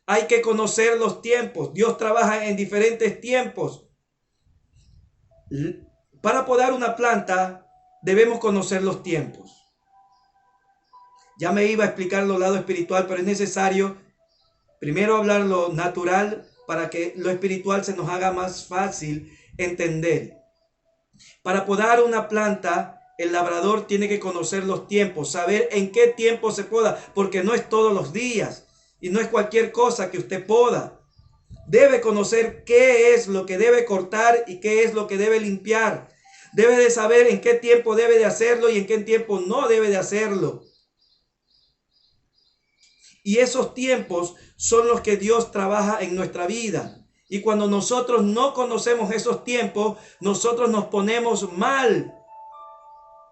Hay que conocer los tiempos. Dios trabaja en diferentes tiempos. Para podar una planta debemos conocer los tiempos. Ya me iba a explicar lo lado espiritual, pero es necesario primero hablar lo natural para que lo espiritual se nos haga más fácil entender. Para podar una planta, el labrador tiene que conocer los tiempos, saber en qué tiempo se poda, porque no es todos los días y no es cualquier cosa que usted poda. Debe conocer qué es lo que debe cortar y qué es lo que debe limpiar. Debe de saber en qué tiempo debe de hacerlo y en qué tiempo no debe de hacerlo. Y esos tiempos son los que Dios trabaja en nuestra vida. Y cuando nosotros no conocemos esos tiempos, nosotros nos ponemos mal.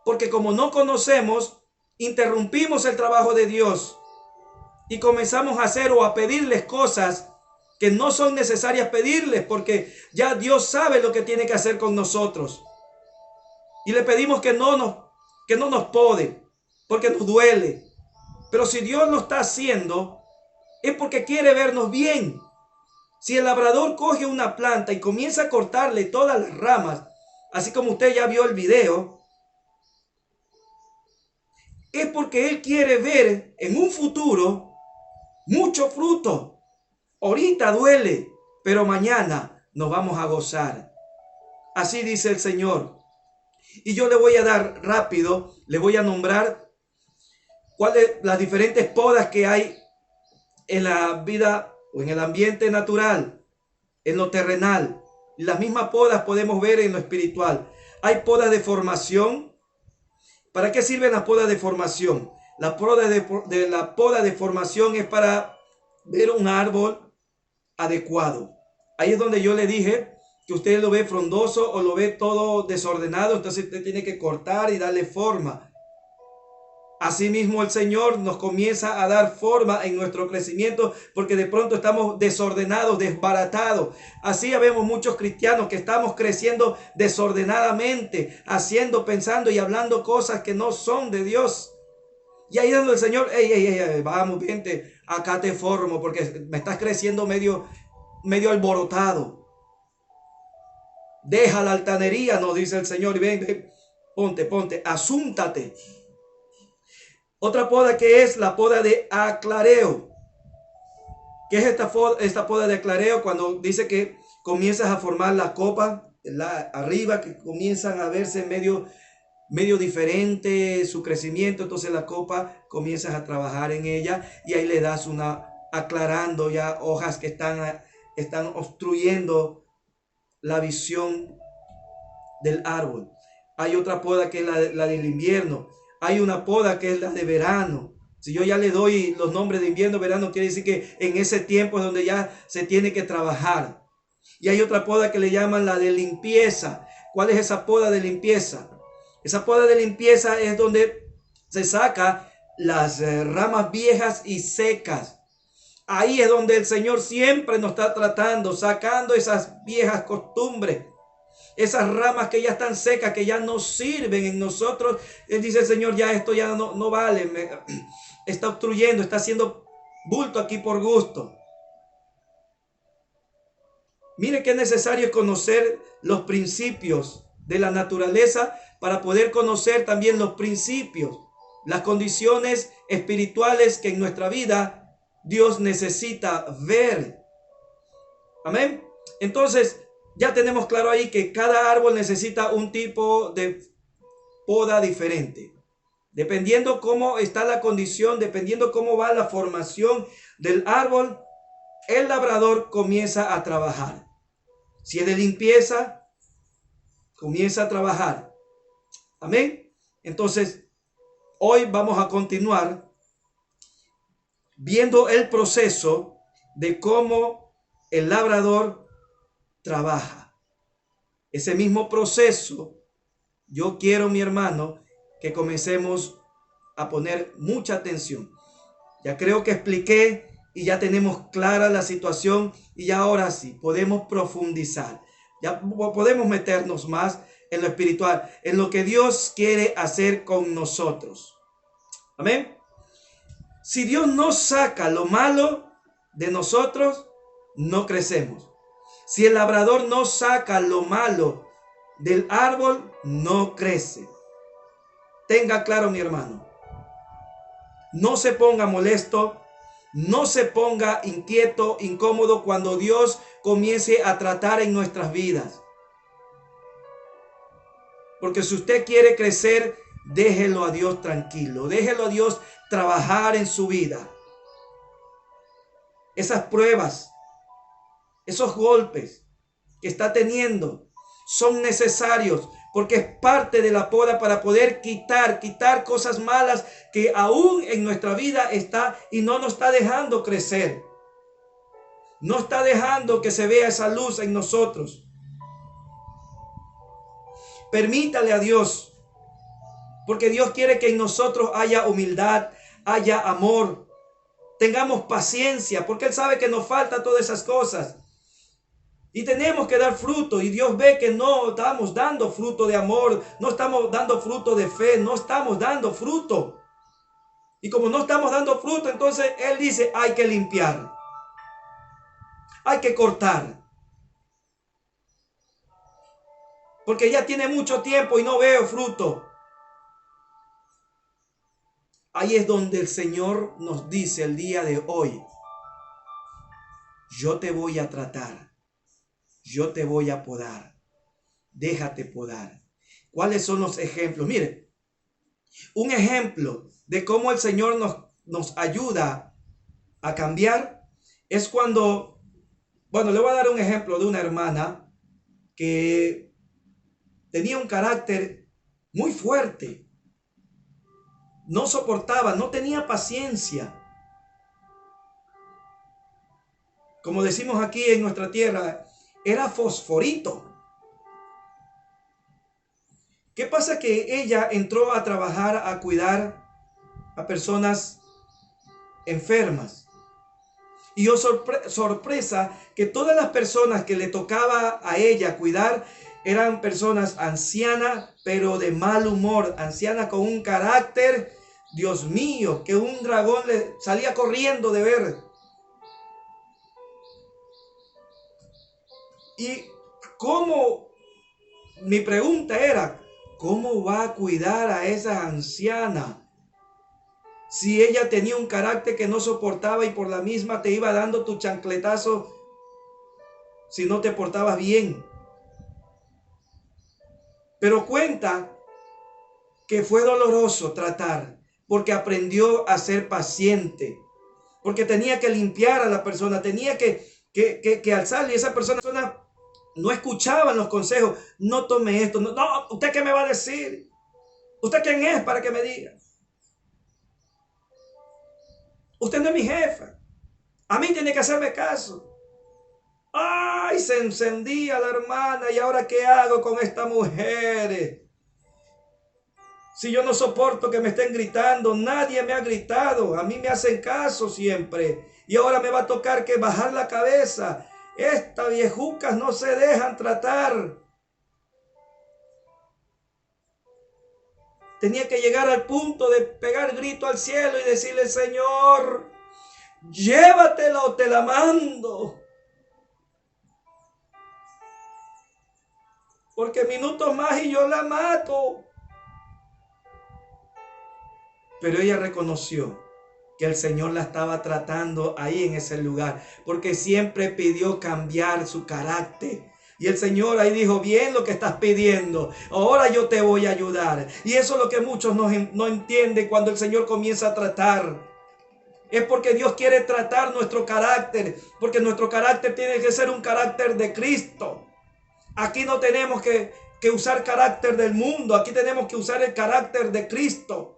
Porque como no conocemos, interrumpimos el trabajo de Dios y comenzamos a hacer o a pedirles cosas que no son necesarias pedirles, porque ya Dios sabe lo que tiene que hacer con nosotros. Y le pedimos que no nos pode, porque nos duele. Pero si Dios lo está haciendo, es porque quiere vernos bien. Si el labrador coge una planta y comienza a cortarle todas las ramas, así como usted ya vio el video, es porque Él quiere ver en un futuro mucho fruto. Ahorita duele, pero mañana nos vamos a gozar. Así dice el Señor. Y yo le voy a dar rápido, le voy a nombrar cuáles las diferentes podas que hay en la vida o en el ambiente natural, en lo terrenal. Las mismas podas podemos ver en lo espiritual. Hay podas de formación. ¿Para qué sirven las podas de formación? La poda de formación es para ver un árbol adecuado. Ahí es donde yo le dije que usted lo ve frondoso o lo ve todo desordenado, entonces usted tiene que cortar y darle forma. Asimismo el Señor nos comienza a dar forma en nuestro crecimiento porque de pronto estamos desordenados, desbaratados. Así vemos muchos cristianos que estamos creciendo desordenadamente, haciendo, pensando y hablando cosas que no son de Dios. Y ahí es donde el Señor, vamos, vente, acá te formo porque me estás creciendo medio alborotado. Deja la altanería, nos dice el Señor, y ven, ponte, asúntate. Otra poda que es la poda de aclareo. ¿Qué es esta poda de aclareo? Cuando dice que comienzas a formar la copa arriba, que comienzan a verse medio diferente su crecimiento, entonces la copa comienzas a trabajar en ella y ahí le das aclarando ya hojas que están obstruyendo la visión del árbol. Hay otra poda que es la del invierno. Hay una poda que es la de verano. Si yo ya le doy los nombres de invierno, verano, quiere decir que en ese tiempo es donde ya se tiene que trabajar. Y hay otra poda que le llaman la de limpieza. ¿Cuál es esa poda de limpieza? Esa poda de limpieza es donde se saca las ramas viejas y secas. Ahí es donde el Señor siempre nos está tratando, sacando esas viejas costumbres. Esas ramas que ya están secas, que ya no sirven en nosotros. Él dice el Señor, ya esto ya no vale. Está obstruyendo, está haciendo bulto aquí por gusto. Mire que es necesario conocer los principios de la naturaleza para poder conocer también los principios, las condiciones espirituales que en nuestra vida Dios necesita ver. Amén. Entonces, ya tenemos claro ahí que cada árbol necesita un tipo de poda diferente. Dependiendo cómo está la condición, dependiendo cómo va la formación del árbol, el labrador comienza a trabajar. Si es de limpieza, comienza a trabajar. Amén. Entonces, hoy vamos a continuar viendo el proceso de cómo el labrador trabaja. Ese mismo proceso, yo quiero, mi hermano, que comencemos a poner mucha atención. Ya creo que expliqué y ya tenemos clara la situación y ya ahora sí podemos profundizar. Ya podemos meternos más en lo espiritual, en lo que Dios quiere hacer con nosotros. Amén. Si Dios no saca lo malo, de nosotros, no crecemos. Si el labrador no saca lo malo del árbol, no crece. Tenga claro, mi hermano. No se ponga molesto, no se ponga inquieto, incómodo cuando Dios comience a tratar en nuestras vidas. Porque si usted quiere crecer, déjelo a Dios tranquilo, déjelo a Dios trabajar en su vida. Esas pruebas, esos golpes que está teniendo son necesarios porque es parte de la poda para poder quitar cosas malas que aún en nuestra vida está y no nos está dejando crecer. No está dejando que se vea esa luz en nosotros. Permítale a Dios, porque Dios quiere que en nosotros haya humildad, haya amor, tengamos paciencia, porque Él sabe que nos falta todas esas cosas. Y tenemos que dar fruto, y Dios ve que no estamos dando fruto de amor, no estamos dando fruto de fe, no estamos dando fruto. Y como no estamos dando fruto, entonces Él dice, hay que limpiar, hay que cortar. Porque ya tiene mucho tiempo y no veo fruto. Ahí es donde el Señor nos dice el día de hoy, yo te voy a tratar, yo te voy a podar, déjate podar. ¿Cuáles son los ejemplos? Mire, un ejemplo de cómo el Señor nos ayuda a cambiar es cuando, bueno, le voy a dar un ejemplo de una hermana que tenía un carácter muy fuerte, no soportaba, no tenía paciencia. Como decimos aquí en nuestra tierra, era fosforito. ¿Qué pasa? Que ella entró a trabajar, a cuidar a personas enfermas. Y oh, sorpresa, que todas las personas que le tocaba a ella cuidar eran personas ancianas, pero de mal humor, ancianas con un carácter, Dios mío, que un dragón le salía corriendo de ver. Y cómo, mi pregunta era, ¿cómo va a cuidar a esa anciana? Si ella tenía un carácter que no soportaba y por la misma te iba dando tu chancletazo si no te portabas bien. Pero cuenta que fue doloroso tratar, porque aprendió a ser paciente, porque tenía que limpiar a la persona, tenía que alzarle, y esa persona no escuchaba los consejos. No tome esto, no, ¿usted qué me va a decir? ¿Usted quién es para que me diga? Usted no es mi jefa, a mí tiene que hacerme caso. Ay, se encendía la hermana, ¿y ahora qué hago con esta mujer? Si yo no soporto que me estén gritando, nadie me ha gritado, a mí me hacen caso siempre. Y ahora me va a tocar que bajar la cabeza. Estas viejucas no se dejan tratar. Tenía que llegar al punto de pegar grito al cielo y decirle, Señor, llévatela o te la mando. Porque minutos más y yo la mato. Pero ella reconoció que el Señor la estaba tratando ahí en ese lugar, porque siempre pidió cambiar su carácter. Y el Señor ahí dijo, bien lo que estás pidiendo, ahora yo te voy a ayudar. Y eso es lo que muchos no entienden cuando el Señor comienza a tratar. Es porque Dios quiere tratar nuestro carácter, porque nuestro carácter tiene que ser un carácter de Cristo. Aquí no tenemos que usar carácter del mundo, aquí tenemos que usar el carácter de Cristo.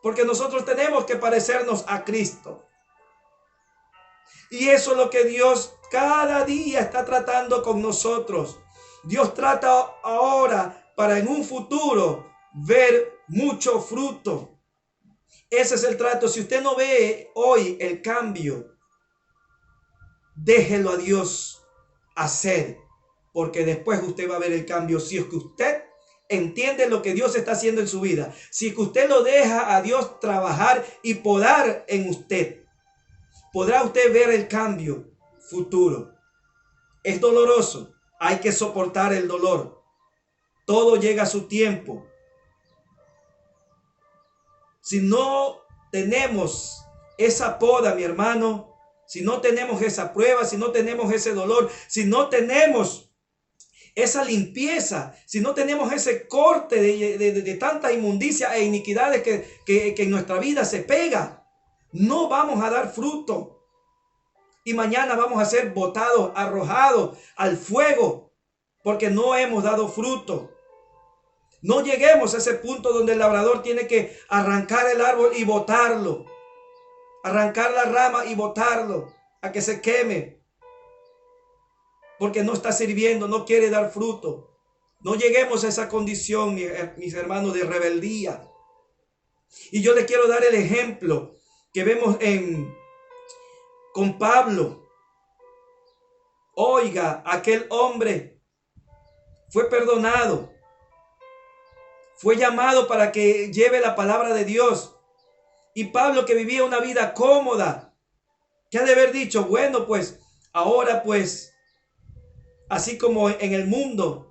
Porque nosotros tenemos que parecernos a Cristo. Y eso es lo que Dios cada día está tratando con nosotros. Dios trata ahora para en un futuro ver mucho fruto. Ese es el trato. Si usted no ve hoy el cambio, déjelo a Dios hacer. Porque después usted va a ver el cambio. Si es que usted entiende lo que Dios está haciendo en su vida, si que usted lo deja a Dios trabajar y podar en usted, podrá usted ver el cambio futuro. Es doloroso, hay que soportar el dolor. Todo llega a su tiempo. Si no tenemos esa poda, mi hermano, si no tenemos esa prueba, si no tenemos ese dolor, si no tenemos esa limpieza, si no tenemos ese corte de tanta inmundicia e iniquidades que en nuestra vida se pega, no vamos a dar fruto. Y mañana vamos a ser botados, arrojados al fuego, porque no hemos dado fruto. No lleguemos a ese punto donde el labrador tiene que arrancar el árbol y botarlo. Arrancar la rama y botarlo a que se queme. Porque no está sirviendo, no quiere dar fruto. No lleguemos a esa condición, mis hermanos, de rebeldía. Y yo les quiero dar el ejemplo que vemos con Pablo. Oiga, aquel hombre fue perdonado. Fue llamado para que lleve la palabra de Dios. Y Pablo, que vivía una vida cómoda, que ha de haber dicho, bueno, pues ahora pues, así como en el mundo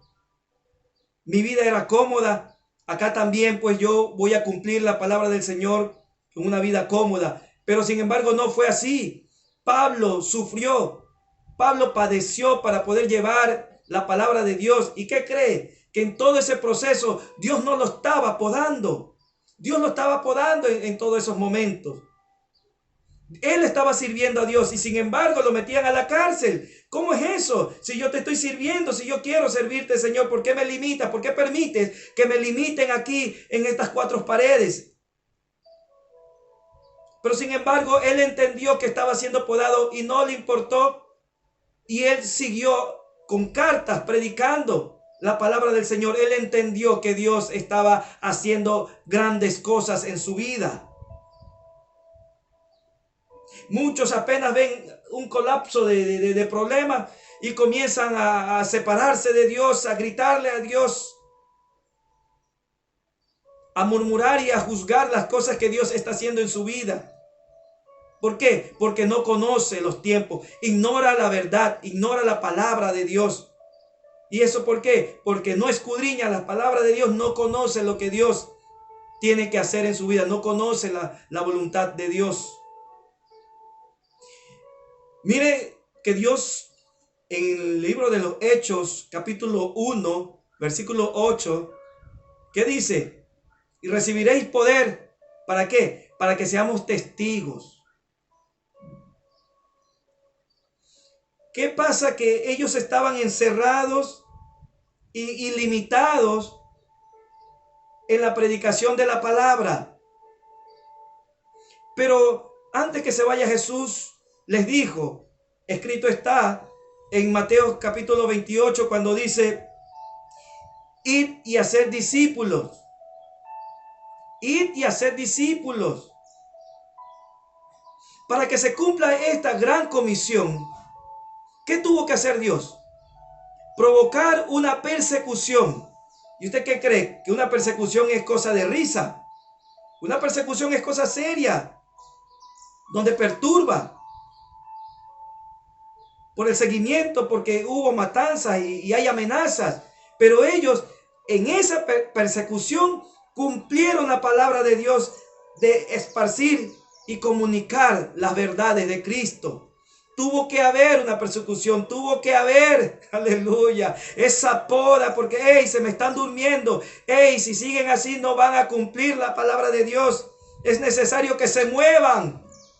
mi vida era cómoda, acá también pues yo voy a cumplir la palabra del Señor en una vida cómoda. Pero sin embargo no fue así. Pablo sufrió, Pablo padeció para poder llevar la palabra de Dios. ¿Y qué cree? Que en todo ese proceso Dios no lo estaba podando. Dios lo estaba podando en todos esos momentos. Él estaba sirviendo a Dios y sin embargo lo metían a la cárcel. ¿Cómo es eso? Si yo te estoy sirviendo, si yo quiero servirte, Señor, ¿por qué me limitas? ¿Por qué permites que me limiten aquí en estas cuatro paredes? Pero sin embargo, él entendió que estaba siendo podado y no le importó. Y él siguió con cartas predicando la palabra del Señor. Él entendió que Dios estaba haciendo grandes cosas en su vida. Muchos apenas ven un colapso de problemas y comienzan a separarse de Dios, a gritarle a Dios, a murmurar y a juzgar las cosas que Dios está haciendo en su vida. ¿Por qué? Porque no conoce los tiempos, ignora la verdad, ignora la palabra de Dios. ¿Y eso por qué? Porque no escudriña la palabra de Dios, no conoce lo que Dios tiene que hacer en su vida, no conoce la voluntad de Dios. Mire que Dios en el libro de los Hechos, capítulo 1, versículo 8, ¿qué dice? Y recibiréis poder, ¿para qué? Para que seamos testigos. ¿Qué pasa? Que ellos estaban encerrados y limitados en la predicación de la palabra. Pero antes que se vaya Jesús, les dijo, escrito está en Mateo capítulo 28, cuando dice, id y hacer discípulos. Id y hacer discípulos. Para que se cumpla esta gran comisión, ¿qué tuvo que hacer Dios? Provocar una persecución. ¿Y usted qué cree? ¿Que una persecución es cosa de risa? Una persecución es cosa seria, donde perturba. Por el seguimiento, porque hubo matanzas y hay amenazas. Pero ellos en esa persecución cumplieron la palabra de Dios de esparcir y comunicar las verdades de Cristo. Tuvo que haber una persecución, tuvo que haber, aleluya, esa poda, porque, hey, se me están durmiendo. Hey, si siguen así no van a cumplir la palabra de Dios. Es necesario que se muevan.